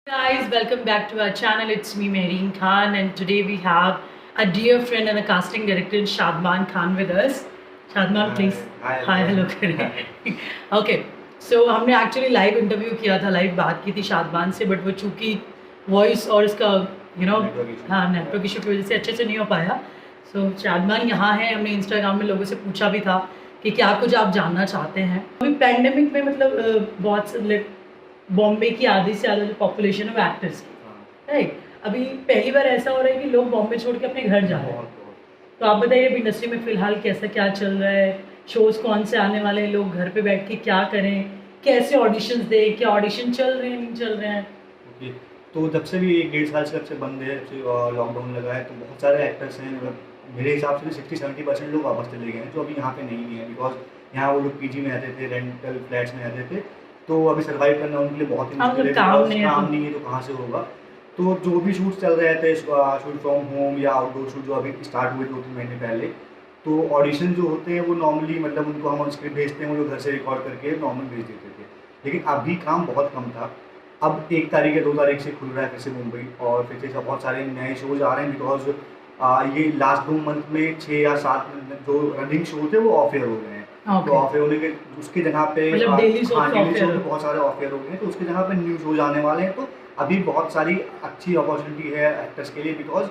Guys, welcome back to our channel. It's me, Mehreen Khan, and today we have a dear friend and a casting director, Shadman Khan, with us. Shadman, please. Hi, hello करें. Okay, so हमने actually live interview किया था, live बात की थी शादमान से, but वो चूंकि वॉइस और इसका हाँ नेटवर्क इशू की वजह से अच्छे से नहीं हो पाया. सो शादमान यहाँ है. हमने इंस्टाग्राम में लोगों से पूछा भी था कि क्या कुछ आप जानना चाहते हैं. अभी पैंडेमिक में मतलब बहुत से बॉम्बे की आधी से ज़्यादा जो पॉपुलेशन है वो एक्टर्स की, राइट. अभी पहली बार ऐसा हो रहा है कि लोग बॉम्बे छोड़ के अपने घर जा रहे हैं. तो आप बताइए अभी इंडस्ट्री में फ़िलहाल कैसा क्या चल रहा है, शोज़ कौन से आने वाले हैं, लोग घर पे बैठ के क्या करें, कैसे ऑडिशंस दें, क्या ऑडिशन चल रहे हैं नहीं चल रहे हैं. ओके, तो जब से भी 1-1.5 साल से जब से बंद है, जब से लॉकडाउन लगा है, तो बहुत सारे एक्टर्स हैं. मतलब मेरे हिसाब से 60-70% लोग वापस चले गए हैं जो अभी यहाँ पे नहीं है. बिकॉज यहाँ वो लोग पीजी में रहते थे, रेंटल फ्लैट्स में रहते थे, तो अभी सर्वाइव करना उनके लिए बहुत ही मुश्किल है. काम नहीं है तो कहाँ से होगा. तो जो भी शूट्स चल रहे थे, शूट फ्रॉम होम या आउटडोर शूट जो अभी स्टार्ट हुए 2-3 महीने पहले, तो ऑडिशन जो होते हैं वो नॉर्मली मतलब उनको हम स्क्रिप्ट भेजते हैं, वो लोग घर से रिकॉर्ड करके नॉर्मल भेज देते थे. लेकिन अभी काम बहुत कम था. अब 1 तारीख या 2 तारीख से खुल रहा है फिर से मुंबई, और फिर से बहुत सारे नए शोज आ रहे हैं. बिकॉज ये लास्ट 2 मंथ में 6 या 7 जो रनिंग शो थे वो ऑफ एयर हो गए हैं. तो ऑफ एयर होने के उसके जगह पे डेली शो बहुत सारे ऑफ एयर हो गए हैं, तो उसके जगह पे न्यू शोज आने वाले हैं. तो अभी बहुत सारी अच्छी अपॉर्चुनिटी है एक्टर्स के लिए. बिकॉज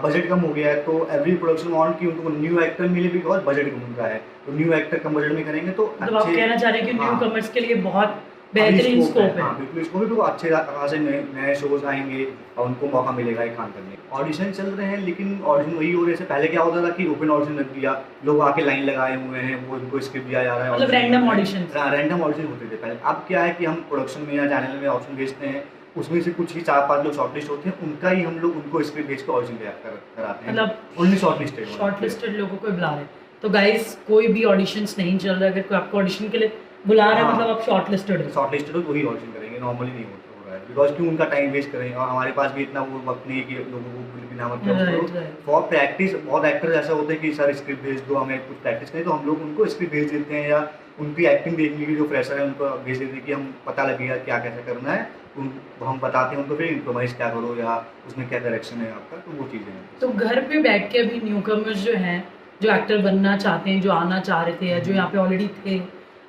बजट कम हो गया है, तो एवरी प्रोडक्शन वांट कि उनको न्यू एक्टर मिले, बिकॉज बजट कम हो रहा है. तो न्यू एक्टर कम बजट में करेंगे तो मतलब आप कहना चाह रहे हैं कि न्यू कमर्स के लिए बहुत बेहतरीन स्कोप है. हाँ बिल्कुल, इसको भी तो अच्छे खासे नए शोज आएंगे और उनको मौका मिलेगा एक काम करने. ऑडिशन चल रहे हैं, लेकिन ऑडिशन वही हो रहे हैं. पहले क्या होता था कि ओपन ऑडिशन रख दिया, लोग आके लाइन लगाए हुए हैं, वो उनको स्क्रिप्ट दिया जा रहा है, मतलब रैंडम ऑडिशन होते थे पहले. अब क्या है कि हम प्रोडक्शन में या चैनल में ऑप्शन भेजते हैं, उसमें से कुछ ही 4-5 लोग शॉर्टलिस्ट होते हैं, उनका ही हम लोग उनको स्क्रिप्ट भेज के ऑडिशन कराते हैं. मतलब ओनली शॉर्टलिस्टेड लोगों को बुला रहे हैं. तो गाइस कोई भी ऑडिशंस नहीं चल रहा. अगर कोई आपको ऑडिशन के लिए बुला रहा है मतलब आप शॉर्टलिस्टेड हो वही ऑडिशन करेंगे, नॉर्मली नहीं हो रहा है. बिकॉज क्यों उनका टाइम वेस्ट करेंगे, और हमारे पास भी इतना वो वक्त नहीं है कि लोगों को बिना मतलब फॉर प्रैक्टिस. बहुत एक्टर्स ऐसा होते हैं कि सर स्क्रिप्ट भेज दो, हमें कुछ प्रैक्टिस करें, तो हम लोग उनको स्क्रिप्ट भेज देते हैं, या उनकी एक्टिंग देखने की जो फ्रेशर है उनको भेज देते हैं कि हम पता लगेगा क्या कैसे करना है. हम बताते हैं उनको, फिर इम्प्रोवाइज क्या करो या उसमें क्या डायरेक्शन है आपका, तो वो चीज़ें हैं. तो घर पे बैठ के अभी न्यू कमर्स जो हैं, जो एक्टर बनना चाहते हैं, जो आना चाह रहे थे या जो यहाँ पे ऑलरेडी थे,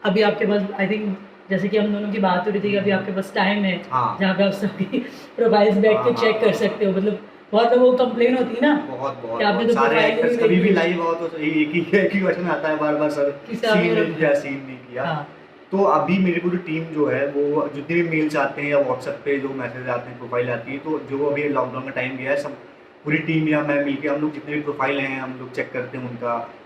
अभी आपके पास आई थिंक जैसे कि हम दोनों की बात हो रही थी कि अभी आपके पास टाइम है जहाँ पे आप सबकी प्रोफाइल्स बैठ के चेक कर सकते हो. मतलब बहुत लोगों को कंप्लेन होती है ना, बहुत आपने तो सारे एक्टर्स कभी भी लाइव आओ तो एक ही क्वेश्चन आता है बार-बार, सर सीन नहीं किया. तो अभी मेरी पूरी टीम जो है वो जितने भी मेल्स आते हैं या व्हाट्सएप पे जो मैसेज आते हैं, प्रोफाइल आती है, तो जो अभी लॉकडाउन का टाइम गया है, सब पूरी टीम या मैं मिलके हम लोग जितने भी प्रोफाइल हैं हम लोग चेक करते हैं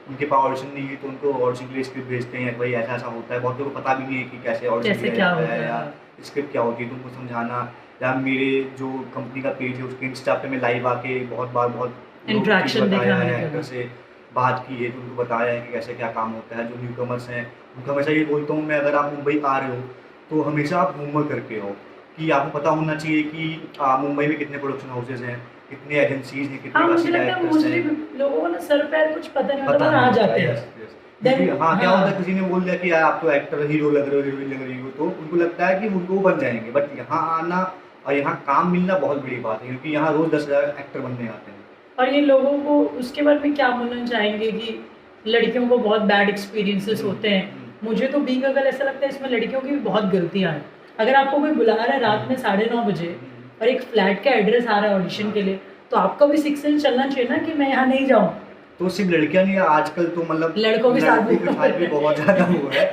उनके पास ऑडिशन नहीं है तो उनको ऑडिशन के लिए स्क्रिप्ट भेजते हैं. भाई ऐसा ऐसा होता है, बहुत लोगों को पता भी नहीं है कि कैसे ऑडिशन किया जाता है या स्क्रिप्ट क्या होती है, तो उनको समझाना. या मेरे जो कंपनी का पेज है उसके इंस्टा पे मैं लाइव आके बहुत इंटरेक्शन बताया है, एक्टर से बात की है, तो उनको बताया है कि कैसे क्या काम होता है. जो न्यू कमर्स हैं उनको हमेशा ये बोलता हूँ मैं, अगर आप मुंबई आ रहे हो तो हमेशा आप होमवर्क करके हो, कि आपको पता होना चाहिए कि मुंबई में कितने प्रोडक्शन हाउसेज हैं, कितने एजेंसीज हैं, कितने मुझे लगता है मोस्टली लोगों को ना सर पैर कुछ पता नहीं होता, आ जाते हैं. हाँ क्या होता है, किसी ने बोल दिया कि यार आप तो एक्टर हीरो लग रहे हो, हीरोइन लग रही हो, तो उनको लगता है कि उनको बन जाएंगे. बट यहाँ आना और यहाँ काम मिलना बहुत बड़ी बात है, क्योंकि यहाँ रोज 10,000 एक्टर बनने आते हैं. और ये लोगों को उसके बारे में क्या बोलना चाहेंगे कि लड़कियों को बहुत बैड एक्सपीरियंसेस होते हैं. मुझे तो बीइंग अगर ऐसा लगता है इसमें लड़कियों की भी बहुत गलतियाँ हैं. अगर आपको कोई बुला रहा है रात में 9:30 बजे और एक फ्लैट का एड्रेस आ रहा है ऑडिशन के लिए, तो आपका भी 6 सेंस चलना चाहिए ना कि मैं यहाँ नहीं जाऊँ. तो सिर्फ लड़कियां नहीं, आजकल तो मतलब लड़कों के साथ भी बहुत ज़्यादा हुआ है.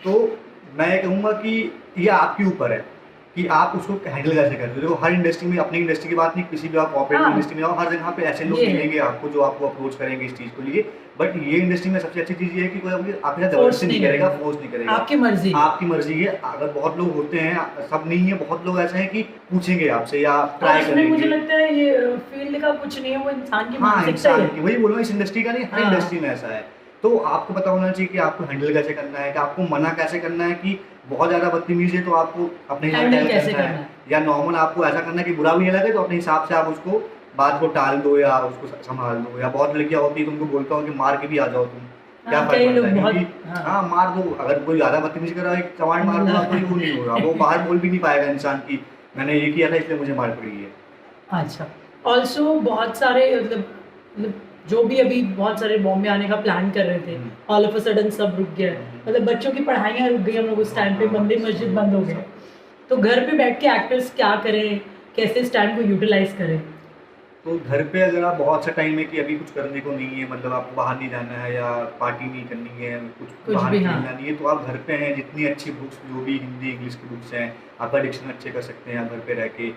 तो मैं कहूँगा कि ये आपके ऊपर है कि आप उसको हैंडल कैसे करते हो. देखो हर इंडस्ट्री में, अपनी इंडस्ट्री की बात नहीं, किसी भी आप कॉर्पोरेट इंडस्ट्री में आओ, हर जगह पे ऐसे लोग मिलेंगे आपको जो आपको अप्रोच करेंगे इस चीज़ को लिए. बट ये इंडस्ट्री में सबसे अच्छी चीज़ ये है कि कोई आपके साथ जबरदस्ती नहीं करेगा, फोर्स नहीं करेगा, आपकी मर्जी है. अगर बहुत लोग होते हैं, सब नहीं है, बहुत लोग ऐसे हैं कि पूछेंगे आपसे या ट्राई करेंगे. मुझे लगता है ये फील्ड का कुछ नहीं है, वो इंसान की मानसिकता है. वही बोल रहा हूँ, इस इंडस्ट्री का नहीं, हर इंडस्ट्री में ऐसा है. तो आपको पता होना चाहिए कि आपको हैंडल कैसे करना है, कि आपको मना कैसे करना है, कि बहुत ज़्यादा बदतमीजी है तो आपको अपने हिसाब से करना है, या नॉर्मल आपको ऐसा करना है कि बुरा भी नहीं लगे तो अपने हिसाब से आप उसको बात को टाल दो या उसको संभाल दो. या बहुत लड़कियां होती है तो उनको बोलता हूँ कि मार के भी आ जाओ तुम, क्या फर्क पड़ता है, क्योंकि हाँ मार दो. अगर कोई ज़्यादा बदतमीजी कर रहा है, चमाट मार दो, कोई वो नहीं होगा, वो बाहर बोल भी नहीं पाएगा इंसान की मैंने ये किया था इसलिए मुझे मार पड़ी है। अच्छा, ऑल्सो बहुत सारे मतलब जो भी अभी बहुत सारे बॉम्बे आने का प्लान कर रहे थे, ऑल ऑफ अ सडन सब रुक गया। मतलब बच्चों की पढ़ाइयाँ रुक गई हम लोग उस टाइम पे, मंदिर मस्जिद बंद हो गए। तो घर पे बैठ के एक्टर्स क्या करें, कैसे इस टाइम को यूटिलाइज करें? तो घर पे अगर आप बहुत अच्छा टाइम है कि अभी कुछ करने को नहीं है, मतलब आपको बाहर नहीं जाना है या पार्टी नहीं करनी है, कुछ बाहर भी, खेलना हाँ। नहीं है, तो आप घर पे हैं, जितनी अच्छी बुक्स जो भी हिंदी इंग्लिश की बुक्स हैं, आपका डिक्शन अच्छे कर सकते हैं आप घर पे रह के।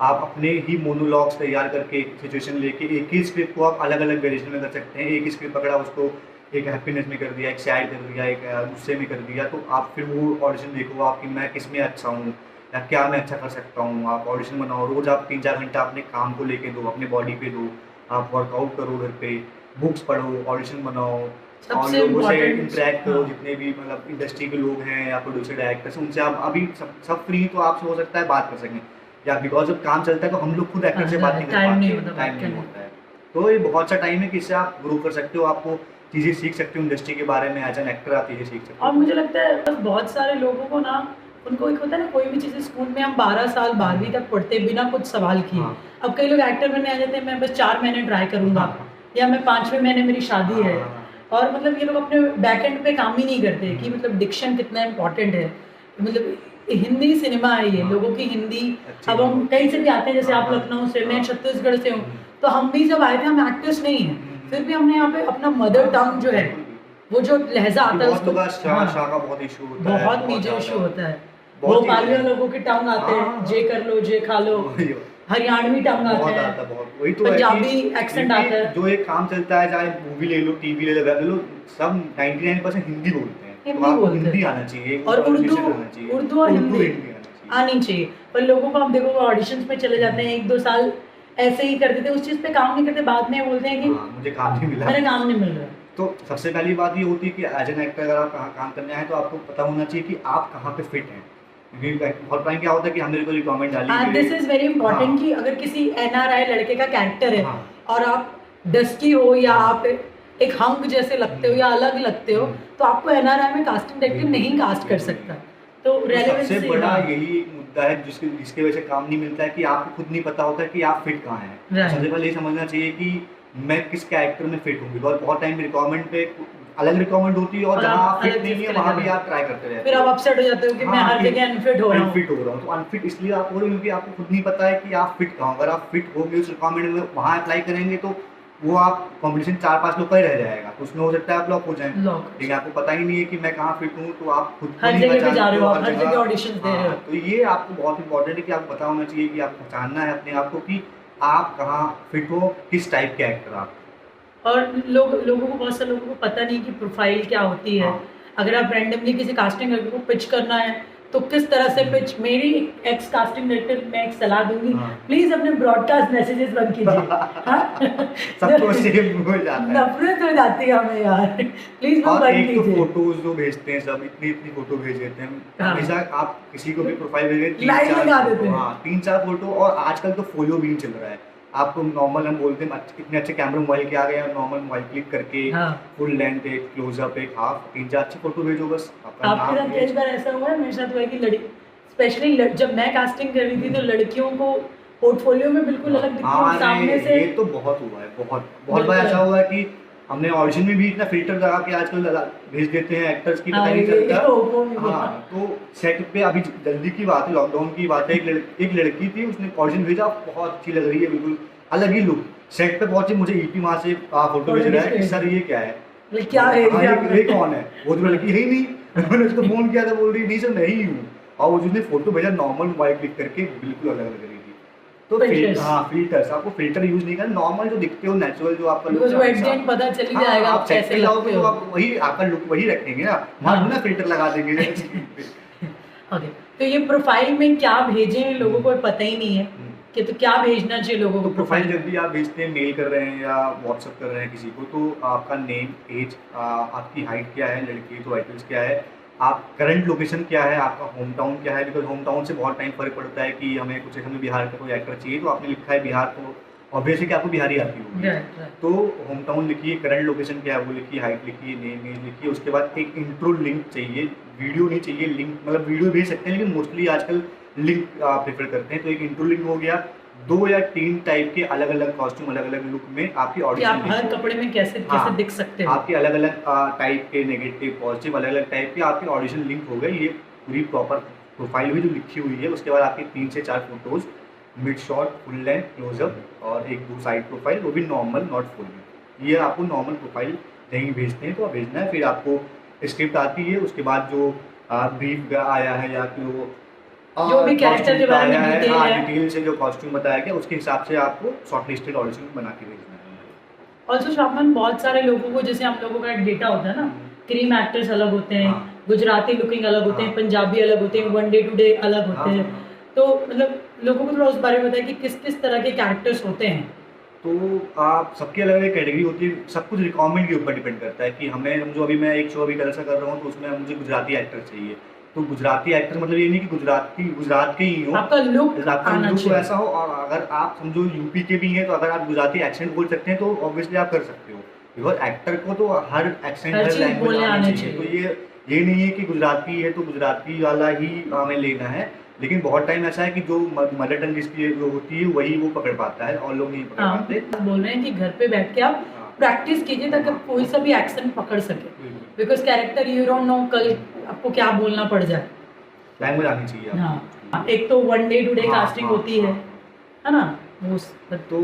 आप अपने ही मोनोलॉग्स तैयार करके सिचुएशन लेके एक ही स्क्रिप्ट को आप अलग अलग वेरिएशन में कर सकते हैं। एक स्क्रिप्ट पकड़ा, उसको एक हैप्पीनेस में कर दिया, एक सैड कर दिया, एक गुस्से में कर दिया, तो आप फिर वो ऑडिशन देखो आप कि मैं किस में अच्छा हूँ या क्या मैं अच्छा कर सकता हूँ। आप ऑडिशन बनाओ, रोज़ आप 3-4 घंटा अपने काम को लेके दो, अपने बॉडी पे दो, आप वर्कआउट करो घर पे, बुक्स पढ़ो, ऑडिशन बनाओ और सबसे लोगों से इम्पोर्टेंट, इंटरेक्ट करो। हाँ। जितने भी मतलब इंडस्ट्री के लोग हैं या प्रोड्यूसर डायरेक्टर्स, उनसे आप अभी सब फ्री, तो आपसे हो सकता है बात कर सकें, या बिकॉज जब काम चलता है तो हम लोग खुद एक्टर से बात नहीं कर टाइम नहीं पाते, होता टाइम बात नहीं करने होता है। तो ये बहुत सा टाइम है कि इससे आप ग्रो कर सकते हो, आपको चीज़ें सीख सकते हो इंडस्ट्री के बारे में, एज एन एक्टर आप चीज़ें सीख सकते और हो। मुझे लगता है बस बहुत सारे लोगों को ना, उनको एक होता है ना, कोई भी चीज़ें स्कूल में हम 12 साल 12वीं तक पढ़ते बिना कुछ सवाल किए। हाँ। अब कई लोग एक्टर बनने आ जाते हैं, मैं बस 4 महीने ट्राई करूंगा, हाँ। या मैं 5वें महीने मेरी शादी है। हाँ। और मतलब ये लोग अपने बैक एंड पे काम ही नहीं करते कि मतलब डिक्शन कितना इम्पोर्टेंट है। मतलब हिंदी सिनेमा है ये, हाँ। लोगों की हिंदी। अच्छी अब हम नहीं कहीं से भी आते हैं, जैसे हाँ, आप हाँ, लखनऊ से, मैं हाँ। छत्तीसगढ़ से हूँ, हम्म। तो हम भी जब आए थे, हम एक्टर्स नहीं हैं, फिर भी हमने यहाँ पे अपना मदर टंग जो है, वो जो लहजा आता है बहुत लोग का उसको, हाँ, शाह का बहुत इशू होता है, बहुत मेजर ज़्यादा। इशू होता है। बहुत भोपालिया चीज़ें हैं। लोगों के टंग आते हाँ, हैं, हाँ, जे कर लो, जे खा लो। वही हरियाणवी टंग आते बहुत हैं, आता है, बहुत वही तो है कि पंजाबी एक्सेंट क्योंकि आता है। जो एक काम चलता है, चाहे मूवी ले लो, टीवी ले लो, वेब ले लो, सब 99% हिंदी बोलते हैं, तो हिंदी आपको बोलते हिंदी हैं, आना चाहिए, और वो उर्दू, pronunciation आना चाहिए, उर्दू और हिंदी आना चाहिए। आनी चाहिए। पर लोगों को, हम देखो, ऑडिशंस में चले जाते हैं, 1-2 साल ऐसे ही कर देते हैं, उस चीज़ पे काम नहीं करते, बाद में बोलते हैं कि हाँ, मुझे काम नहीं मिला। मेरा काम नहीं मिल रहा। तो सबसे पहली बात ये होती है कि एज एन एक्टर अगर आप कहाँ काम करने आए, तो आपको पता होना चाहिए कि आप कहाँ पे फिट हैं। क्योंकि बहुत टाइम क्या होता है कि हमने कोई रिक्वायरमेंट डाली, दिस इज वेरी इंपॉर्टेंट हाँ। कि अगर किसी एनआरआई लड़के का कैरेक्टर है, हाँ। और आप डस्की हो या हाँ। आप एक हंक जैसे लगते हो या अलग लगते हो, तो आपको एनआरआई में कास्टिंग डायरेक्टर नहीं कास्ट कर सकता। तो तो सबसे रेलेवेंसी, बड़ा हाँ, यही एक मुद्दा है जिसके जिसकी वजह से काम नहीं मिलता है, कि आपको खुद नहीं पता होता है कि आप फिट कहाँ हैं। Right. सबसे पहले ये समझना चाहिए कि मैं किस कैरेक्टर में फिट हूँ, बिकॉज बहुत टाइम रिक्वायरमेंट पे अलग रिक्वायरमेंट होती है, और और जहाँ आप आप फिट अलग नहीं चीज़ है के वहाँ लिए भी लगे। आप ट्राई करते रहते फिर आप अपसेट हो जाते हो कि मैं हाँ, हर कि जगह अनफिट हो रहा हूँ। अनफिट हो रहा हूँ। तो अनफिट इसलिए आप हो रहे हो क्योंकि आपको खुद नहीं पता है कि आप फिट कहाँ हो। अगर आप फिट होंगे उस रिक्वायरमेंट में, वहाँ अप्लाई करेंगे, तो वो आप कॉम्पिटिशन 4-5 लोग का ही रह जाएगा, तो उसमें हो सकता है आप लॉक हो जाएं। लॉक। लेकिन आपको पता ही नहीं है कि मैं कहाँ फिट हूँ, तो आप खुद को हर नहीं जगह पे पहचानते जा रहे हो, आप हर हर जगह ऑडिशंस दे रहे हो। तो ये आपको बहुत इंपॉर्टेंट है कि आपको पता होना चाहिए कि आपको पहचानना है अपने आप को कि आप कहाँ फिट हो, किस टाइप के एक्टर आप। और लोगों को, बहुत सारे लोगों को पता नहीं कि प्रोफाइल क्या होती है। हाँ। अगर आप रैंडमली किसी कास्टिंग डायरेक्टर को पिच करना है, तो किस तरह से पिच, मेरी एक्स कास्टिंग डायरेक्टर, मैं एक सलाह दूंगी, हाँ। प्लीज अपने ब्रॉडकास्ट मैसेजेस बंद कीजिए। हाँ? सबको सेम हो जाता है। नफरत हो जाती है हमें यार, प्लीज वो और बंद एक तो कीजिए। फोटोज जो भेजते हैं, सब इतनी इतनी फोटो भेज देते हैं। हाँ। हमेशा आप किसी को भी प्रोफाइल भेजेंगे, लाइन लगा देते हैं। हाँ, 3-4 फोटो। और आजकल तो फोलियो भी नहीं चल रहा है। आपको नॉर्मल, हम बोलते हैं इतने अच्छे कैमरा मोबाइल के आ गए हैं, नॉर्मल मोबाइल क्लिक करके हाँ। फुल लेंथ, एक क्लोजअप, एक हाफ, 3-4 अच्छी फोटो भेजो, बस आपका आपके नाम साथ कई बार ऐसा हुआ है? मेरे साथ हुआ है कि स्पेशली जब मैं कास्टिंग कर रही थी, तो लड़कियों को पोर्टफोलियो में बिल्कुल अलग दिखती है, सामने से। ये तो बहुत हुआ है, बहुत बार ऐसा हुआ है कि हमने ऑडिशन में भी इतना फिल्टर लगा के आजकल भेज देते हैं एक्टर्स की, पता हाँ, नहीं ये चलता। वो भी हुआ। हाँ, तो सेट पे अभी जल्दी की बात है, लॉकडाउन की बात है, एक लड़की थी, उसने ऑडिशन भेजा, बहुत अच्छी लग रही है, बिल्कुल अलग ही लुक। सेट पे पहुंची, मुझे ईपी वहां से फोटो भेज रहा है कि सर ये क्या है, क्या है हाँ, ये कौन है? वो तो लड़की है ही नहीं। मैंने उसको फोन किया था, बोल रही नहीं सर मैं ही हूँ। और वो जिसने फोटो भेजा नॉर्मल मोबाइल क्लिक करके, बिल्कुल अलग लग रही थी। तो Filters. हाँ, फिल्टर्स, आपको फिल्टर यूज नहीं करना, नॉर्मल जो दिखते हो, नेचुरल जो आपका Because वो at the end पता चल ही जाएगा आप सेट कैसे पे जाओगे लगते तो हो। आप वही, आपका लुक वही रखेंगे ना, वहाँ हाँ। ना फिल्टर लगा देंगे। ओके, तो ये प्रोफाइल में क्या भेजें, लोगों को पता ही नहीं है कि तो क्या भेजना चाहिए लोगों तो को प्रोफाइल प्रोफाइल। जब भी आप भेजते हैं, मेल कर रहे हैं या व्हाट्सअप कर रहे हैं किसी को, तो आपका नेम, एज, आपकी हाइट क्या है, लड़की है तो वाइटल्स क्या है, आप करंट लोकेशन क्या है, आपका होम टाउन क्या है, बिकॉज होम टाउन से बहुत टाइम फर्क पड़ता है कि हमें कुछ, हमें बिहार का कोई एक्टर चाहिए, तो आपने लिखा है बिहार, तो ऑब्वियसली कि आपको बिहारी आती होगी। तो होम टाउन लिखिए, करंट लोकेशन क्या है वो लिखिए, हाइट लिखिए, नेम, एज लिखिए। उसके बाद एक इंट्रो लिंक चाहिए, वीडियो नहीं चाहिए, लिंक मतलब वीडियो भेज सकते हैं, लेकिन मोस्टली आजकल लिंक प्रेफर करते हैं। तो एक इंट्रो लिंक हो गया, 2 या 3 टाइप के अलग अलग कॉस्ट्यूम, अलग अलग लुक में आपकी कि ऑडिशन आप हर कपड़े में कैसे हाँ, कैसे दिख सकते हो। आपके अलग अलग टाइप के नेगेटिव पॉजिटिव अलग अलग टाइप के आपके ऑडिशन लिंक हो गए। ये पूरी प्रॉपर प्रोफाइल हुई जो लिखी हुई है। उसके बाद आपके 3 से 4 photos, mid shot, full length, close up और 1-2 साइड प्रोफाइल, वो भी नॉर्मल, नॉट फुल। ये आपको नॉर्मल प्रोफाइल कहीं भेजते हैं तो आप भेजना है। फिर आपको स्क्रिप्ट आती है, उसके बाद जो ब्रीफ आया है या फिर वो जो भी कैरेक्टर के बारे में डिटेल है, डिटेल से जो कॉस्ट्यूम बताया गया उसके हिसाब से आपको शॉर्टलिस्टेड ऑडिशन बना के भेजना है। ऑल्सो शाबमान बहुत सारे लोगों को, जैसे हम लोगों का एक डेटा होता है ना, क्रीम एक्टर्स अलग होते हैं, हाँ। गुजराती लुकिंग अलग होते हैं, हाँ। पंजाबी अलग होते हैं, वन डे टू डे अलग होते हैं। हाँ। तो मतलब लोगों को थोड़ा उस बारे में बताया कि किस किस तरह के कैरेक्टर्स होते हैं। तो आप सबकी अलग अलग कैटेगरी होती है, सब कुछ रिक्वायरमेंट के ऊपर डिपेंड करता है कि हमें जो अभी मैं एक शो अभी कल से कर रहा हूँ तो उसमें मुझे गुजराती एक्टर चाहिए। तो गुजराती एक्टर मतलब ये नहीं कि गुजरात के ही हो, आपका लुक आपका आना लुक चाहिए। ऐसा हो। और अगर आप समझो यूपी के भी हैं तो अगर आप गुजराती एक्सेंट बोल सकते हैं तो ऑब्वियसली आप कर सकते हो, बिकॉज एक्टर को तो हर एक्सेंट, हर हर चीज़ लैंग्वेज बोलने आनी आनी चाहिए। तो चाहिए। ये नहीं है कि गुजराती है तो गुजराती वाला ही हमें लेना है। लेकिन बहुत टाइम ऐसा है कि जो मदर टंग जिसकी जो होती है वही वो पकड़ पाता है और लोग नहीं पकड़ हाँ, पाते। बोल रहे हैं कि घर पे बैठ के आप हाँ। प्रैक्टिस कीजिए ताकि आप कोई सा भी एक्सेंट पकड़ सके, because character you don't know कल आपको क्या बोलना पड़ जाए। लैंग्वेज आनी चाहिए आपको। हाँ, एक तो वन डे टू डे हाँ, कास्टिंग हाँ, होती है ना वो तो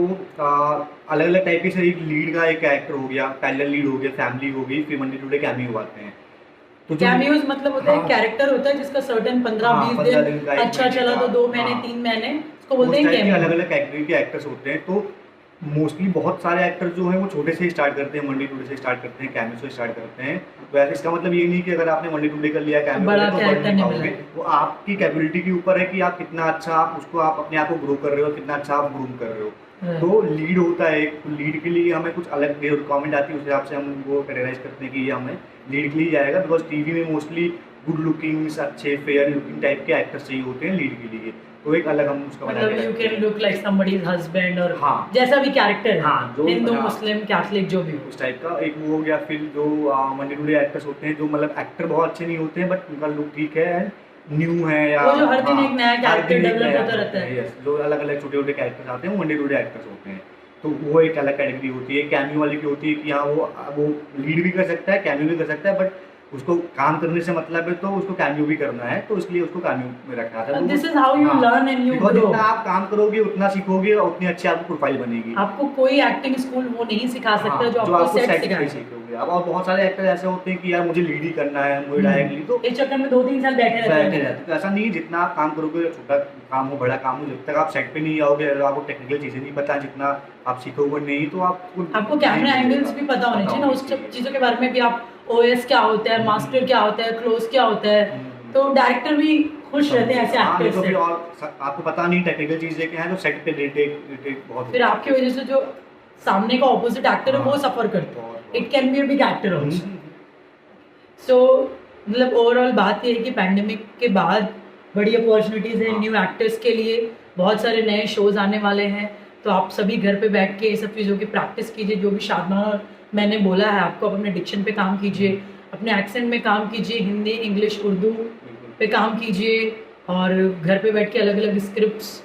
अलग अलग टाइप के, एक लीड का एक कैरेक्टर हो गया, पैरेलल लीड हो गया, फैमिली हो गई, फिर मंडे टू डे कैमियो आते हैं। तो जो कैमियोज मतलब होता है हाँ। कैरेक्टर होता है जिसका सर्टेन 15-20 हाँ, 15 दिन का, दिन एक अच्छा महीने चला का, तो 2 महीने हाँ। 3 महीने उसको बोलते हैं अलग कैमियो। अलग कैटेगरी के एक्टर्स होते हैं। तो मोस्टली बहुत सारे एक्टर जो हैं वो छोटे से स्टार्ट करते हैं, मंडे टू डे से स्टार्ट करते हैं, कैमियो से स्टार्ट करते हैं। तो ऐसे इसका मतलब ये नहीं कि अगर आपने मंडे टू डे कर लिया कैमियो बड़ा तो character बढ़ नहीं नहीं पाओगे। मिला। वो आपकी कैपेबिलिटी के ऊपर है कि आप कितना अच्छा आप अपने आप को ग्रो कर रहे हो, कितना अच्छा आप ग्रूम कर रहे हो। हाँ। तो लीड होता है एक, तो लीड के लिए हमें कुछ अलग रिक्वायरमेंट आती है, उस हिसाब से हम वो कैटेगराइज करते हैं कि ये हमें लीड के लिए जाएगा। बिकॉज टीवी में मोस्टली गुड लुकिंग, अच्छे फेयर लुकिंग टाइप के एक्टर्स चाहिए होते हैं लीड के लिए। तो एक अलग हम उसका बना मतलब के यू रखते कैन हैं। लुक लाइक समबडीज हस्बैंड और हाँ। जैसा भी कैरेक्टर है, हाँ, जो हिंदू हाँ। मुस्लिम कैथलिक जो भी हो। उस टाइप का एक वो हो गया। फिर जो मंडे टू डे एक्टर्स होते हैं जो मतलब एक्टर बहुत अच्छे नहीं होते हैं बट उनका लुक ठीक है, न्यू है, या वो जो हर दिन एक नया हर character दिन एक develop नया होता रहता है। yes, जो अलग अलग छोटे छोटे कैरेक्टर्स आते हैं वो मंडे टू डे एक्टर्स होते हैं। तो वो एक अलग कैटेगरी होती है। कैमियो वाली की होती है कि हाँ वो लीड भी कर सकता है, कैमियो भी कर सकता है, बट उसको काम करने से मतलब है तो उसको कैमियो भी करना है, तो इसलिए उसको कैमियो में रखा था। This is how you learn and you grow. जितना आप काम करोगे उतना सीखोगे और उतनी अच्छी आपकी प्रोफाइल बनेगी। आपको कोई एक्टिंग स्कूल वो नहीं सिखा सकता हाँ, जो आपको सेट सेट सिखाए। सीखोगे आप। और बहुत सारे एक्टर ऐसे होते हैं कि यार मुझे लीड ही करना है, मुझे डायरेक्ट लीड, तो इस चक्कर में 2-3 साल बैठे रहते बैठे हैं। रहते। तो ऐसा नहीं है, जितना आप काम करोगे, छोटा काम हो बड़ा काम हो, जब तक आप सेट पे नहीं आओगे, अगर आपको टेक्निकल चीज़ें नहीं पता, जितना आप सीखोगे नहीं तो आपको कैमरा एंगल्स भी पता होने चाहिए ना, उस सब चीज़ों के बारे में भी। आप ओएस क्या होता है, मास्टर क्या होता है, क्लोज क्या होता है, तो डायरेक्टर भी खुश रहते हैं ऐसे एक्टर्स तो से। फिर और आपको पता नहीं टेक्निकल चीज़ें क्या है तो सेट पे रिटेक बहुत फिर आपकी वजह से जो सामने का ऑपोजिट एक्टर है वो हाँ, सफर करता है। बहुत। It can be a big actor also. So मतलब ओवरऑल बात ये है कि पैंडेमिक के बाद बड़ी अपॉर्चुनिटीज़ हैं हाँ। न्यू एक्टर्स के लिए, बहुत सारे नए शोज आने वाले हैं। तो आप सभी घर पे बैठ के ये सब चीज़ों की प्रैक्टिस कीजिए, जो भी शादमान और मैंने बोला है आपको। आप अपने डिक्शन पे काम कीजिए, अपने एक्सेंट में काम कीजिए, हिंदी, इंग्लिश, उर्दू पे काम कीजिए, और घर पे बैठ के अलग अलग स्क्रिप्ट्स,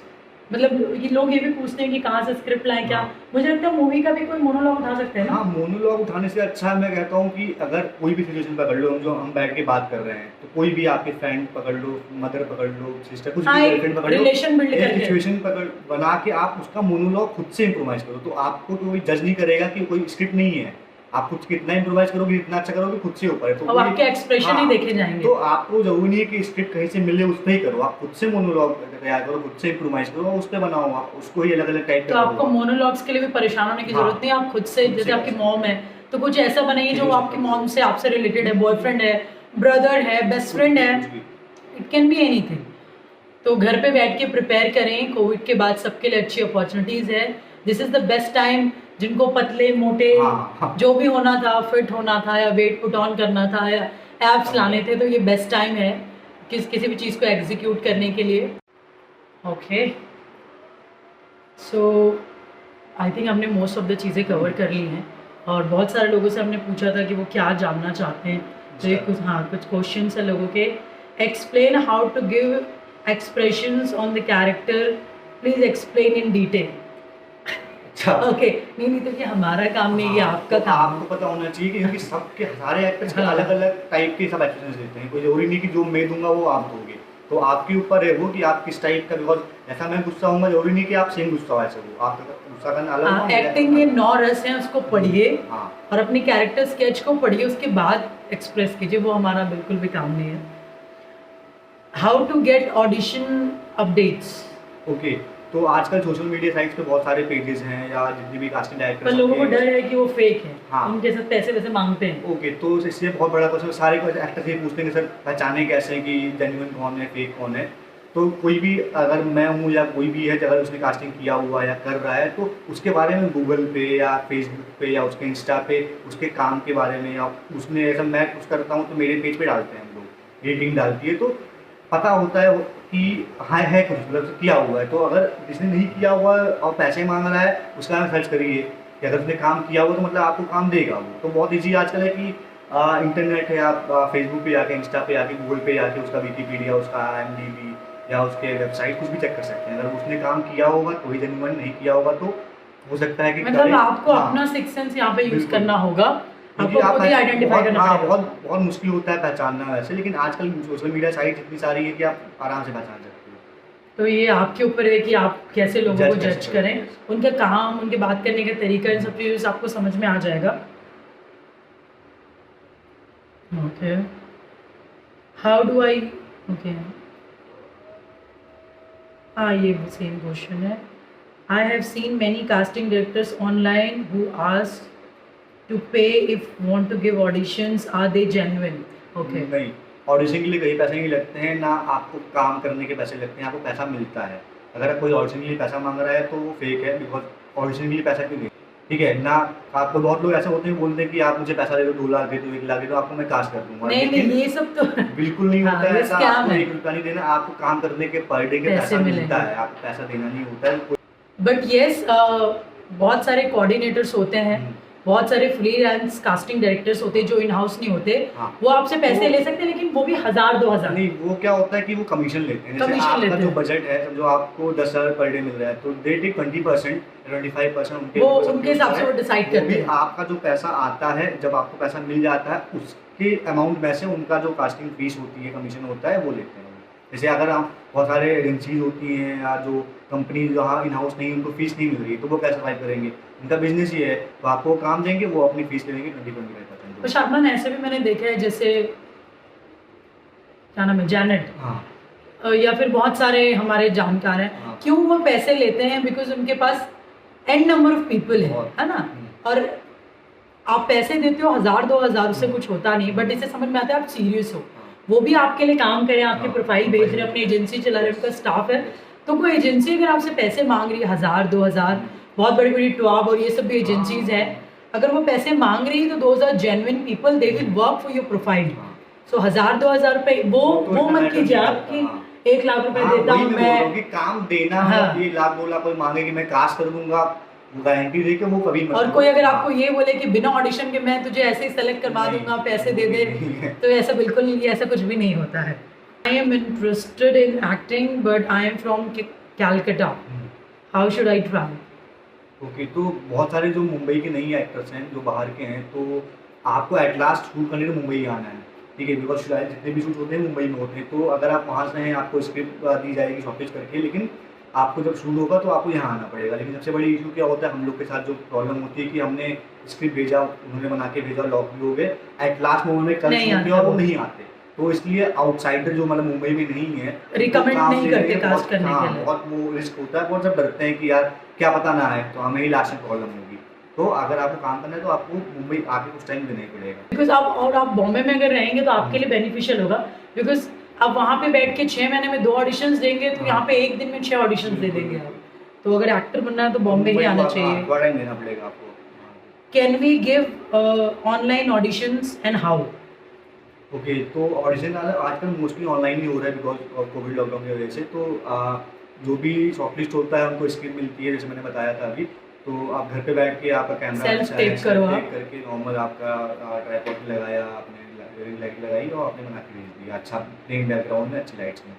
मतलब ये लोग ये भी पूछते हैं कि कहाँ से स्क्रिप्ट लाएं क्या। हाँ। मुझे लगता है मूवी का भी कोई मोनोलॉग उठा सकते हैं ना। हाँ, मोनोलॉग उठाने से अच्छा मैं कहता हूँ कि अगर कोई भी सिचुएशन पकड़ लो, जो हम बैठ के बात कर रहे हैं, तो कोई भी आपके फ्रेंड पकड़ लो, मदर पकड़ लो, सिस्टर, कुछ हाँ, भी एक गर्लफ्रेंड पकड़ लो, relation build एक करके। सिचुएशन बना के आप उसका मोनोलॉग खुद से इम्प्रोवाइज करो, तो आपको कोई जज नहीं करेगा कि कोई स्क्रिप्ट नहीं है। आप खुद कितना इम्प्रोवाइज करोगे, जितना अच्छा करोगे, खुद से ऊपर है। तो अब आपके एक्सप्रेशन ही देखे जाएंगे। तो आपको जरूरी नहीं है कि स्क्रिप्ट कहीं से मिले उस पर ही करो, आप खुद से मोनोलॉग तैयार करो, खुद से इम्प्रोवाइज करो, उस पर बनाओ, आप उसको ही अलग अलग टाइप तो आपको मोनोलॉग्स के लिए भी परेशान होने की हाँ। जरूरत नहीं है। आप खुद से, खुद जैसे से आपकी कर मॉम है तो कुछ ऐसा बनाइए जो कुछ आपकी कर मॉम से, आपसे रिलेटेड है, बॉयफ्रेंड है, ब्रदर है, बेस्ट फ्रेंड है, इट कैन बी एनीथिंग। तो घर पे बैठ के प्रिपेयर करें। कोविड के बाद सबके लिए अच्छी अपॉर्चुनिटीज़ है। This is the best time. जिनको पतले मोटे हाँ। जो भी होना था, फिट होना था, या वेट पुट ऑन करना था, या एब्स लाने थे, तो ये बेस्ट टाइम है किसी भी चीज़ को एग्जीक्यूट करने के लिए। ओके, सो आई थिंक हमने मोस्ट ऑफ द चीज़ें कवर कर ली हैं, और बहुत सारे लोगों से हमने पूछा था कि वो क्या जानना चाहते हैं। तो ये कुछ कुछ क्वेश्चन है लोगों के। Explain how to give expressions on the character, please explain in detail. अच्छा ओके नहीं तो ये हमारा काम नहीं, ये हाँ, आपका तो काम आपको पता होना चाहिए कि क्योंकि सबके सारे एक्टर्स के हाँ। अलग अलग टाइप के सब एक्सप्रेशन देते हैं। कोई जरूरी नहीं कि जो मैं दूंगा वो आप दोगे। तो आपके ऊपर है वो कि आप किस टाइप का, बिकॉज ऐसा मैं गुस्सा हूँगा जरूरी नहीं कि आप सेम गुस्सा हो, ऐसे हो आपका गुस्सा करना अलग हाँ, होगा, मेरा एक्टिंग करना के अलग 9 रस हैं, उसको पढ़िए हाँ। और अपनी कैरेक्टर स्केच को पढ़िए, उसके बाद एक्सप्रेस कीजिए, वो हमारा बिल्कुल भी काम नहीं है। How to get audition updates. Okay, तो आजकल सोशल मीडिया साइट्स पे बहुत सारे पेजेस हैं या जितने भी कास्टिंग पर डायरेक्टर्स लोगों को डर है कि वो फेक है, हाँ। उनके साथ पैसे वैसे मांगते हैं। ओके, तो इससे बहुत बड़ा क्वेश्चन सारे एक्टर्स ये पूछते हैं कि सर पहचाने कैसे कि जेन्युइन कौन है फेक कौन है। तो कोई भी अगर मैं हूँ या कोई भी है अगर उसने कास्टिंग किया हुआ या कर रहा है तो उसके बारे में गूगल पे या फेसबुक पे या उसके इंस्टा पे उसके काम के बारे में या उसने ऐसा मैं कुछ करता हूँ तो मेरे पेज पे डालते हैं हम लोग, ये टीम डालती है, तो पता होता है कि हाँ है कुछ मतलब किया हुआ है। तो अगर जिसने नहीं किया हुआ है और पैसे मांग रहा है उसका नाम सर्च करिए कि अगर उसने काम किया हुआ तो मतलब आपको काम देगा वो। तो बहुत ईजी आजकल है कि इंटरनेट है, आप फेसबुक पे जाके इंस्टा पे जाके गूगल पे जाके उसका विकिपीडिया उसका IMDb या उसके वेबसाइट कुछ भी चेक कर सकते हैं। अगर उसने काम किया होगा तो ही जेन्युइन, नहीं किया होगा तो हो सकता है कि मतलब आपको हाँ, अपना सिक्स सेंस यहाँ पे यूज बिल्कुल। करना होगा, क्योंकि आपको आप खुद ही आइडेंटिफाई करना हाँ, पड़ेगा। बहुत मुश्किल होता है पहचानना वैसे, लेकिन आजकल सोशल मीडिया साइट इतनी सारी है कि आप आराम से पहचान सकते हो। तो ये आपके ऊपर है कि आप कैसे लोगों Judge को कैसे जज करें, करें, उनका काम, उनके बात करने का तरीका, इन सब चीज़ों से आपको समझ में आ जाएगा। Okay, how do I, okay हाँ ये सेम क्वेश्चन है। I have seen many casting directors online who ask to pay if want to give auditions, are they genuine? Okay, नहीं, ऑडिशन के लिए कहीं पैसे नहीं लगते हैं, ना आपको काम करने के पैसे लगते हैं, आपको पैसा मिलता है। अगर कोई ऑडिशन के लिए पैसा मांग रहा है तो वो फेक है, बिकॉज ऑडिशन के लिए पैसा क्यों दें, ठीक है ना। आपको बहुत लोग ऐसे होते हैं बोलते हैं कि आप मुझे पैसा दे दो, 2 लाख दे दो, 1 लाख दे दो, आपको मैं कास्ट कर दूंगा। नहीं लेकिन ये सब तो बिल्कुल नहीं हाँ, होता है ये ऐसा। scam आपको है। 1 रुपया नहीं देना, आपको काम करने के पर डे के पैसे पैसा मिलेंगे। मिलता है, आपको पैसा देना नहीं होता है। बट येस, बहुत सारे कोऑर्डिनेटर्स होते हैं, बहुत सारे फ्रीलांस कास्टिंग डायरेक्टर्स होते हैं जो इन हाउस नहीं होते, हाँ। वो आपसे पैसे तो- ले सकते हैं, लेकिन वो भी 1000-2000। नहीं, वो क्या होता है कि वो कमीशन लेते हैं। जैसे कमीशन आपका लेते जो हैं। बजट है, समझो आपको 10,000 पर डे मिल रहा है तो दे टेक 20%, 25% उनके वो ऊपर उनके हिसाब से वो decide वो करते भी हैं। आपका जो पैसा आता है, जब आपको पैसा मिल जाता है उसके अमाउंट में से उनका जो कास्टिंग फीस होती है, कमीशन होता है, वो लेते हैं। जैसे अगर हम बहुत सारे एजेंसीज होती हैं या जो कंपनी जहाँ इन हाउस नहीं, उनको फीस नहीं मिल रही तो वो कैसे सर्वाइव करेंगे, उनका बिजनेस ही है, तो आपको काम देंगे, वो अपनी फीस ले लेंगे 20-25%। तो शादमान ऐसे भी मैंने देखा है, जैसे क्या नाम है, जैनेट, हाँ या फिर बहुत सारे हमारे जानकार हैं, हाँ। क्यों वो पैसे लेते हैं? बिकॉज उनके पास एन नंबर ऑफ पीपल है ना, और आप पैसे देते हो 1000-2000, उससे कुछ होता नहीं, बट इससे समझ में आता है आप सीरियस हो, वो भी आपके लिए काम करें, आपकी हाँ, प्रोफाइल भेज रहे हैं, अपनी एजेंसी चला रहे हैं, उनका स्टाफ है। तो कोई एजेंसी अगर आपसे पैसे मांग रही है 1000-2000, बहुत बड़ी बड़ी टॉप और ये सब भी एजेंसीज हैं, अगर वो पैसे मांग रही है तो those are genuine people, they will work for your profile. So 1000-2000 रुपए वो तो इतना मत matter कीजिए नहीं आप करता, कि हाँ। 1 लाख रुपए हाँ, देता वही हूँ मैं बोल रहा हूँ मैं। कि काम देना, हाँ। 1 लाख 2 लाख कोई मांगे कि मैं कास्ट कर दूंगा, गारंटी दे के वो कभी मत और करो। कोई अगर हाँ। आपको ये बोले कि बिना ऑडिशन के मैं तुझे ऐसे ही सेलेक्ट करवा नहीं, दूंगा, पैसे दे दे, नहीं है। तो ऐसा बिल्कुल नहीं, ऐसा कुछ भी नहीं होता है। I am interested in acting but I am from Calcutta, how should I try? Okay, तो बहुत सारे जो मुंबई के नई एक्टर्स हैं जो बाहर के हैं, तो आपको एट लास्ट शूट करने के लिए मुंबई आना है, ठीक है, बिकॉज शायद जितने भी शूट होते हैं मुंबई में होते हैं। तो अगर आप वहाँ से हैं, आपको स्क्रिप्ट दी जाएगी शॉर्टेज करके, लेकिन आपको जब शूट होगा तो आपको यहाँ आना पड़ेगा। लेकिन सबसे बड़ी इशू क्या होता है, हम लोग के साथ जो प्रॉब्लम होती है कि हमने स्क्रिप्ट भेजा, उन्होंने बना के भेजा, लॉक भी हो गए, एट लास्ट मोमेंट में कल नहीं शूट आते किया और वो वो। नहीं आते। तो इसलिए आउटसाइडर जो मतलब मुंबई में नहीं है, Recommend वो काम नहीं लेने करते में cast बहुत- करने के हाँ, लिए। बहुत वो रिस्क होता है, बहुत सब डरते हैं कि यार क्या पता ना आए तो हमें ही लास्ट में प्रॉब्लम होगी। तो अगर आपको काम करना है तो आपको मुंबई आके कुछ टाइम देना ही पड़ेगा। बिकॉज आप बॉम्बे में अगर रहेंगे तो आपके लिए बेनिफिशियल होगा, बिकॉज आप वहाँ पे बैठ के 6 महीने में 2 ऑडिशंस देंगे, तो यहाँ पे एक दिन में 6 ऑडिशंस दे देंगे आप। तो अगर एक्टर बनना है तो बॉम्बे ही आना चाहिए। थोड़ा टाइम देना पड़ेगा आपको। Can we give online auditions and how? Okay, तो ऑडिशन आजकल मोस्टली ऑनलाइन ही हो रहा है बिकॉज कोविड लॉकडाउन की वजह से। तो जो भी शॉर्टलिस्ट होता है उनको स्क्रिप्ट मिलती है, जैसे मैंने बताया था अभी। तो आप घर पे बैठ के आपका कैमरा Self tape करो आप। टेक करके नॉर्मल आपका ट्राइपॉड लगाया, आपने लाइट लगाई और आपने बना के भेज दिया, अच्छा प्लेन बैकग्राउंड में अच्छी लाइट्स में।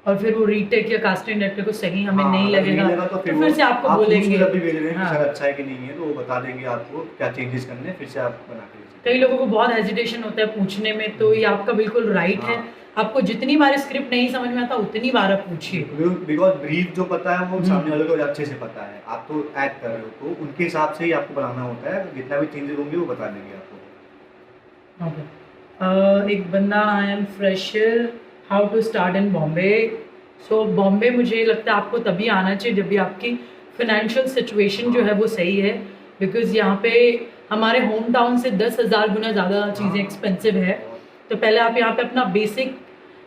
और फिर वो रीटेक या कास्टिंग डायरेक्टर को सही हमें हाँ, नहीं अगर लगेगा लगा तो तो फिर से आपको आप बोलेंगे। जब भी भेज रहे हैं कि हाँ। सर अच्छा है कि नहीं है, तो वो बता देंगे आपको क्या चेंजेस करने हैं, फिर से आप बना के दे सकते कई लोगों को बहुत हेजिटेशन होता है पूछने में, तो ये आपका बिल्कुल राइट है। हाँ। आपको जितनी बार स्क्रिप्ट नहीं समझ में आता उतनी बार आप पूछिए। हैं। बिकॉज ब्रीफ जो पता है वो हम्म। सामने वाले को अच्छे से पता है, आप तो एक्ट कर रहे हो तो उनके हिसाब से ही आपको बनाना होता है, जितना भी चेंजेस होंगे वो बता देंगे आपको। ओके। एक बंदा, I am fresher, how to start in Bombay. So Bombay मुझे लगता है आपको तभी आना चाहिए जब भी आपकी फाइनेंशियल सिचुएशन जो है वो सही है, बिकॉज यहाँ पे हमारे होम टाउन से 10,000 गुना ज़्यादा चीज़ें हाँ। एक्सपेंसिव है। तो पहले आप यहाँ पे अपना बेसिक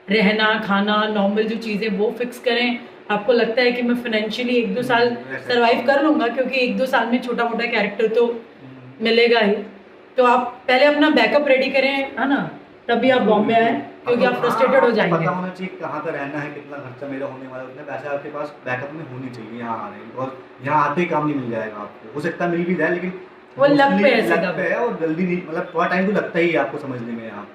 रहना खाना नॉर्मल जो चीज़ें वो फिक्स करें। आपको लगता है कि मैं फाइनेंशियली 1-2 साल सर्वाइव कर लूँगा, क्योंकि 1-2 साल में छोटा मोटा कैरेक्टर तो मिलेगा ही, तो आप पहले अपना बैकअप रेडी करें, है ना, तभी आप बॉम्बे आए, क्योंकि आप फ्रस्ट्रेटेड हो जाएंगे। पता होना चाहिए कहाँ पर रहना है, कितना खर्चा मेरा होने वाला है, उतने पैसे आपके पास बैकअप में होने चाहिए यहाँ आ रहे हैं, बिकॉज यहाँ आते ही काम नहीं मिल जाएगा आपको, हो सकता है मिल भी जाए लेकिन वो लक पे है, लक सीधा पे है और जल्दी नहीं, मतलब थोड़ा टाइम तो लगता ही है आपको समझने में यहाँ।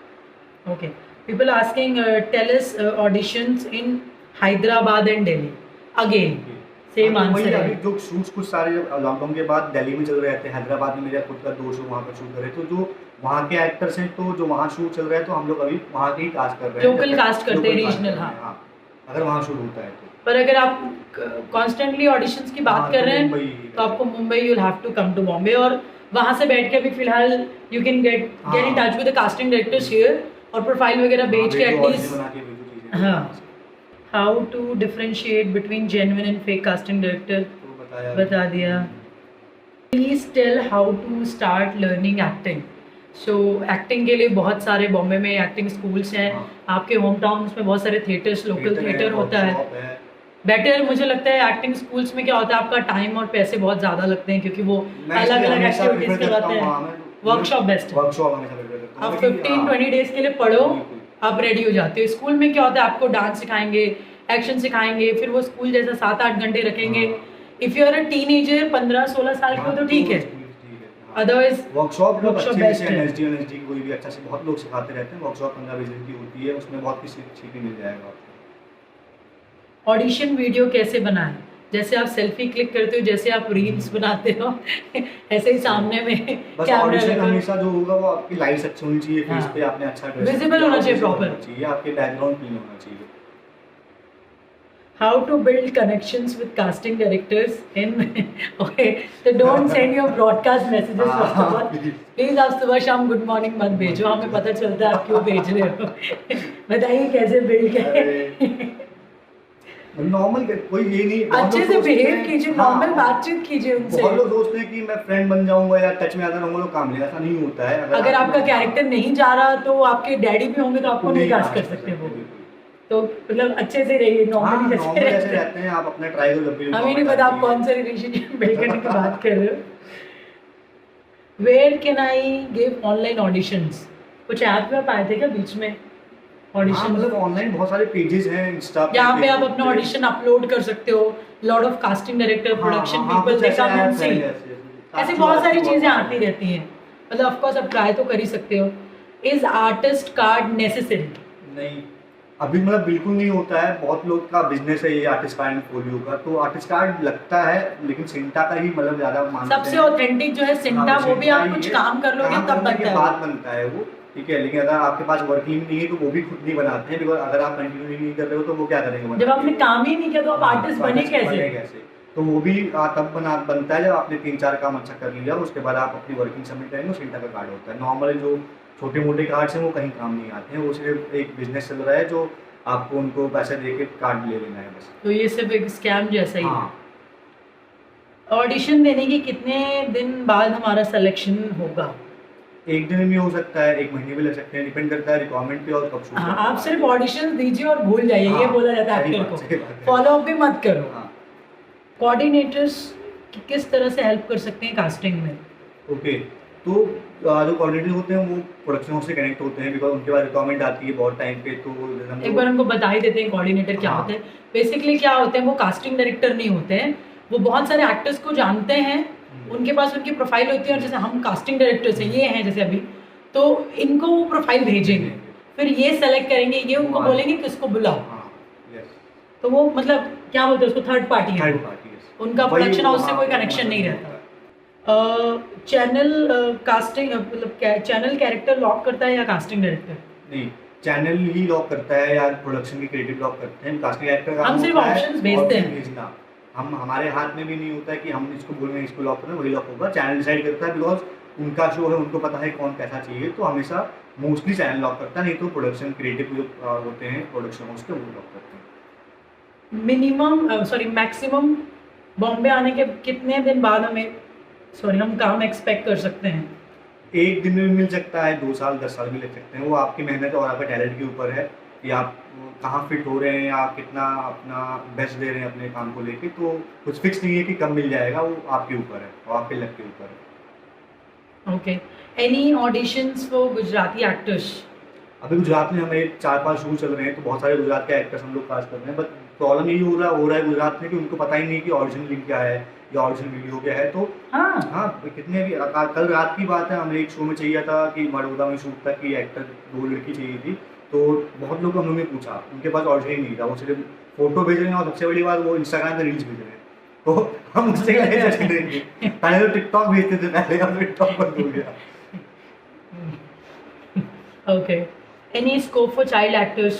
Okay. People asking, tell us auditions in Hyderabad and Delhi. Again, same हाँ, तो वही answer अभी है। जो शूट्स कुछ सारे लॉकडाउन के बाद दिल्ली में चल रहे थे, हैदराबाद में मेरा खुद का 2 शो वहाँ पर शूट कर रहे, तो जो वहाँ के एक्टर्स हैं, तो जो वहाँ शूट चल रहा है तो हम लोग अभी वहाँ के ही कास्ट कर रहे हैं, Local cast करते हैं, local cast regional, कर रहे हैं, हाँ, अगर वहाँ शूट होता है तो। पर अगर आप कॉन्स्टेंटली ऑडिशंस की बात हाँ, कर तो रहे हैं मुंबई तो आपको Mumbai you have to come to Bombay, और वहाँ से बैठ के भी फिलहाल you can get in touch with the casting directors here, और प्रोफाइल वगैरह भेज के एटलीस्ट। हाँ, how to differentiate between genuine and fake casting director तो बता दिया। Please tell how to start learning acting. So acting के लिए बहुत सारे बॉम्बे में एक्टिंग स्कूल्स हैं, हाँ। आपके होम टाउन्स में बहुत सारे थिएटर्स, लोकल थिएटर होता है। बेटर मुझे लगता है एक्टिंग स्कूल्स में क्या होता है, आपका टाइम और पैसे बहुत ज़्यादा लगते हैं, क्योंकि वो अलग अलग एक्टिविटीज़ करवाते हैं। वर्कशॉप बेस्ट है, आप 15-20 डेज के लिए पढ़ो, आप रेडी हो जाते हो। स्कूल में क्या होता है, आपको डांस सिखाएंगे, एक्शन सिखाएंगे, फिर वो स्कूल जैसा 7-8 घंटे रखेंगे। If you are a teenager 15-16 साल के हो तो ठीक है, अदरवाइज वर्कशॉप बेस्ट है। एनएसडी कोई भी अच्छा से बहुत लोग सिखाते रहते हैं, वर्कशॉप 15-20 दिन की होती है, उसमें बहुत कुछ सीखने मिल जाएगा आपको। ऑडिशन वीडियो कैसे बनाएं? जैसे आप सेल्फी क्लिक करते हो, जैसे आप रील्स बनाते हो ऐसे ही सामने में बस कैमरा ऑडिशन लगा। हमेशा जो होगा वो आपकी लाइट्स अच्छी होनी चाहिए, फेस हाँ। पे आपने अच्छा ड्रेस Visible होना चाहिए proper। चाहिए, आपके बैकग्राउंड क्लीन होना चाहिए। How to build connections with casting directors in okay, so don't send your broadcast messages first of all. Please आप सुबह शाम गुड मॉर्निंग मत भेजो, हमें पता चलता है आप क्यों भेज रहे हो। बताइए कैसे बिल्ड करें। नॉर्मल कोई ये नहीं, अच्छे से बिहेव कीजिए, नॉर्मल बातचीत कीजिए उनसे। बहुत लोग सोचते हैं कि मैं फ्रेंड बन जाऊंगा या टच में आता रहूंगा तो काम लेगा, ऐसा नहीं होता है। अगर आपका कैरेक्टर नहीं जा रहा तो आपके डैडी भी होंगे तो आपको नहीं कास्ट कर सकते वो, तो मतलब अच्छे से रहिए, नॉर्मली नॉर्मल जैसे रहते हैं आप, अपना ट्राई करो जब भी। हमें नहीं पता आप कौन से रिलेशनशिप बिल्ड करने की बात कर रहे हो। Where can I give online auditions? कुछ ऐप में आप आए थे क्या बीच में ऑडिशन? मतलब ऑनलाइन बहुत सारे पेजेस हैं इंस्टा पे, जहाँ पे आप अपना ऑडिशन अपलोड कर सकते हो। Lot of casting director, production people, they come and see, ऐसी बहुत सारी चीजें आती रहती हैं। मतलब ऑफ कोर्स आप ट्राई तो कर ही सकते हो। Is artist card necessary? नहीं, अभी मतलब बिल्कुल नहीं होता है। बहुत लोग का बिजनेस है ये आर्टिस्ट कार्ड फोलियो का, तो आर्टिस्ट कार्ड लगता है लेकिन सिंटा का ही मतलब ज्यादा मानते हैं। सबसे ऑथेंटिक जो है सिंटा, वो भी आप कुछ काम कर लोगे तब बनता है, बाद बनता है वो, ठीक है। लेकिन अगर आपके पास वर्किंग नहीं है तो वो भी खुद नहीं बनाते हैं, बिकॉज अगर आप कंटिन्यू नहीं कर रहे हो तो वो क्या करेंगे? जब आपने काम ही नहीं किया तो आप आर्टिस्ट बने कैसे? तो वो भी तब बनता है जब आपने 3-4 काम अच्छा कर लिया, उसके बाद आप अपनी वर्किंग सबमिट करेंगे, सिंटा का कार्ड होता है। नॉर्मल जो छोटे मोटे कार्ड्स हैं वो कहीं काम नहीं आते हैं, वो सिर्फ एक बिजनेस चल रहा है जो आपको उनको पैसे दे के कार्ड ले लेना है बस। तो ये सिर्फ एक स्कैम जैसा ही है। हाँ। ऑडिशन देने के कितने दिन बाद हमारा सिलेक्शन होगा? 1 दिन भी हो सकता है, 1 महीने भी लग सकते हैं, डिपेंड करता है रिक्वायरमेंट पे और कब शूट। हाँ, आप सिर्फ ऑडिशन दीजिए और भूल जाइए, ये बोला जाता है एक्टर को, फॉलो अप भी मत करो। हाँ। कोऑर्डिनेटर्स किस तरह से हेल्प कर सकते हैं कास्टिंग में? ओके, तो जो कोऑर्डिनेटर होते हैं वो प्रोडक्शन से कनेक्ट होते हैं, बिकॉज उनके पास रिक्वायरमेंट आती है बहुत टाइम पे, तो एक बार हमको बता ही देते हैं कोऑर्डिनेटर क्या होते हैं। बेसिकली क्या होते हैं, वो कास्टिंग डायरेक्टर नहीं होते हैं, वो बहुत सारे एक्टर्स को जानते हैं, उनके पास उनकी प्रोफाइल होती है, और जैसे हम कास्टिंग डायरेक्टर्स हैं, ये हैं जैसे अभी, तो इनको वो प्रोफाइल भेजेंगे, फिर ये सेलेक्ट करेंगे, ये उनको बोलेंगे किसको बुलाओ। तो वो मतलब क्या बोलते हैं उसको, थर्ड पार्टी है, थर्ड पार्टी उनका प्रोडक्शन हाउस से कोई कनेक्शन नहीं रहता। चैनल कास्टिंग मतलब चैनल कैरेक्टर लॉक करता है या कास्टिंग डायरेक्टर? नहीं, चैनल ही लॉक करता है या प्रोडक्शन की क्रिएटिव लॉक करते हैं, कास्टिंग एक्टर का हम सिर्फ ऑप्शंस भेजते हैं। भेजना हम हमारे हाथ में भी नहीं होता है कि हम इसको बोल रहे हैं इसको लॉक करना, वही लॉक होगा, चैनल डिसाइड करता है, बिकॉज उनका शो है, उनको पता है कौन कैसा चाहिए, तो हमेशा मोस्टली चैनल लॉक करता है, नहीं तो प्रोडक्शन क्रिएटिव जो होते हैं प्रोडक्शन हाउस के, वो लॉक करते हैं। मिनिमम सॉरी मैक्सिमम बॉम्बे आने के कितने दिन बाद हम काम एक्सपेक्ट कर सकते हैं? एक दिन में भी मिल सकता है, 2 साल 10 साल भी लग सकते हैं, वो आपकी मेहनत और आपके टैलेंट के ऊपर है कि आप कहाँ फिट हो रहे हैं या कितना अपना बेस्ट दे रहे हैं अपने काम को लेके, तो कुछ फिक्स नहीं है कि कब मिल जाएगा, वो आपके ऊपर है और आपके लक के ऊपर है। Okay, any auditions for Gujarati actors? अभी गुजरात में हमें 4-5 शो चल रहे हैं, तो बहुत सारे गुजरात के एक्टर्स हम लोग कास्ट कर रहे हैं, बट प्रॉब्लम यही हो रहा है गुजरात में कि उनको पता ही नहीं कि ऑडिशन लिंक क्या है या ऑडिशन वीडियो क्या है, तो हाँ कितने भी कल रात की बात है, हमें एक शो में चाहिए था कि बड़ौदा में शूट था कि एक्टर 2 लड़की चाहिए थी, तो बहुत लोग हम लोगों ने पूछा, उनके पास ऑडिशन ही नहीं था, वो सिर्फ फोटो भेज रहे हैं और सबसे बड़ी बात वो इंस्टाग्राम पे रील्स भेज रहे हैं, तो हम उससे कैसे जज करेंगे? पहले तो टिकटॉक भेजते थे पहले, अब टिकटॉक बंद हो गया। Okay, any scope for child actors?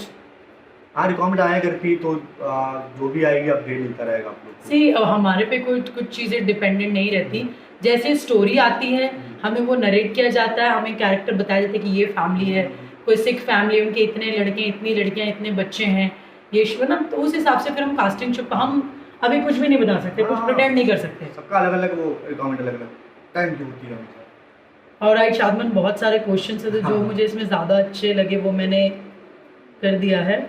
हाँ, रिकॉमेंड आया करती, तो जो भी आएगी अपडेट मिलता रहेगा आप लोग को। सी हमारे पे कुछ चीज़ें डिपेंडेंट नहीं रहती, जैसे स्टोरी आती है हमें वो नरेट किया जाता है, हमें कैरेक्टर बताया जाता है कि ये फैमिली है, कोई सिख फैमिली, उनके इतने लड़के इतनी लड़कियां इतने बच्चे हैं, ये ना, तो उस हिसाब से फिर हम कास्टिंग शो हम अभी कुछ भी नहीं बता सकते, कुछ प्रिटेंड नहीं कर सकते, सबका अलग अलग वो रिकॉमेंड अलग अलग टाइम की होती है हमेशा। और राइट शादमन, बहुत सारे क्वेश्चन थे, तो जो मुझे इसमें ज़्यादा अच्छे लगे वो मैंने कर दिया है,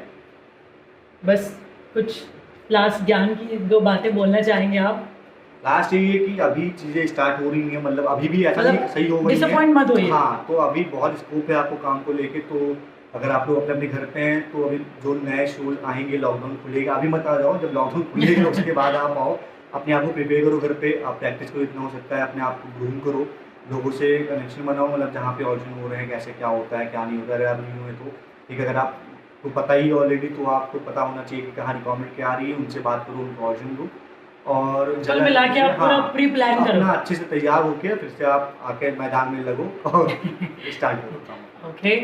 बस कुछ लास्ट ज्ञान की 2 बातें बोलना चाहेंगे आप? लास्ट यही है कि अभी चीज़ें स्टार्ट हो रही हैं, मतलब अभी भी ऐसा नहीं सही हो गई है, डिसअपॉइंट मत होइए। हाँ, तो अभी बहुत स्कोप है आपको काम को लेके, तो अगर आप लोग अपने अपने घर पे हैं तो अभी जो नए शो आएंगे, लॉकडाउन खुलेगा, अभी मत आ जाओ, जब लॉकडाउन खुलेगा उसके बाद आप आओ, अपने आप को प्रिपेयर करो घर पे, आप प्रैक्टिस करो जितना हो सकता है, अपने आप को ग्रूम करो, लोगों से कनेक्शन बनाओ, मतलब जहाँ पे ऑडिशन हो रहे हैं कैसे क्या होता है क्या नहीं होता है, अगर आप नहीं हुए तो ठीक, अगर आपको पता ही ऑलरेडी तो आपको पता होना चाहिए कि कहाँ रिकॉमेंड क्या आ रही है, उनसे बात करो, उनको ऑडिशन दो, और चल मिला के आप पूरा प्री प्लान करो, अपना अच्छे से तैयार होके फिर से आप आके मैदान में लगो और स्टार्ट करो काम। ओके,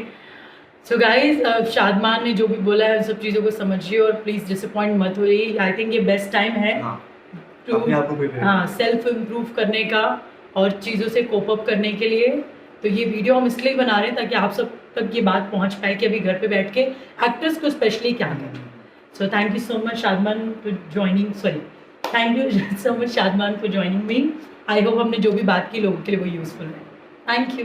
सो गाइज शादमान ने जो भी बोला है उन सब चीज़ों को समझिए और प्लीज़ डिसअपॉइंट मत होइए, आई थिंक ये बेस्ट टाइम है सेल्फ इम्प्रूव करने का और चीज़ों से कोप अप करने के लिए, तो ये वीडियो हम इसलिए बना रहे हैं ताकि आप सब तक ये बात पहुंच पाए कि अभी घर पे बैठ के एक्टर्स को स्पेशली क्या करना। So thank you so much Shadman for joining, thank you so much Shadman for joining me. I hope हमने जो भी बात की लोगों के लिए वो यूज़फुल है। Thank you.